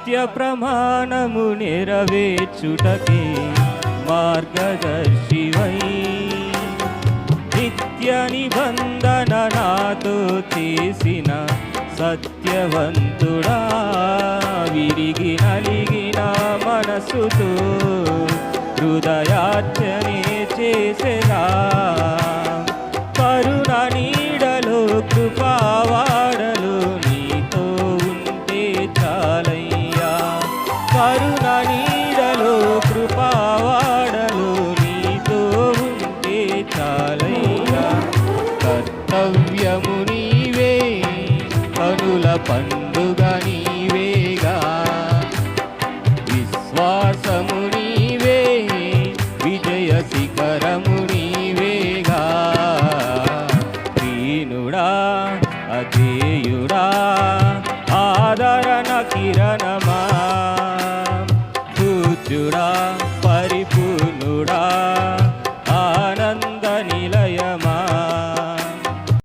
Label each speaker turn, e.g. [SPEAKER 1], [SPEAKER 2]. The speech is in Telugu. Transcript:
[SPEAKER 1] సత్య ప్రమాణము నెరవేర్చుటకే మార్గదర్శివై నిత్య నిబంధన నాతో చేసిన సత్యవంతుడా విరిగి నలిగిన మనసుతో హృదయార్చనే చేసేదా కరుణ నీడలో కృపావాడలు నీతో ఉంటే చాలయ్యా కరుణ నీడలో కృపావాడలు నీతో ఉంటే చాలయ్యా కర్తవ్యము నీవే కనుల పండుగ నీవేగా విశ్వాసము నీవే విజయ శిఖరము నీవేగా దీనుడా అజేయుడా ఆదరణ కిరణమా పూజ్యుడా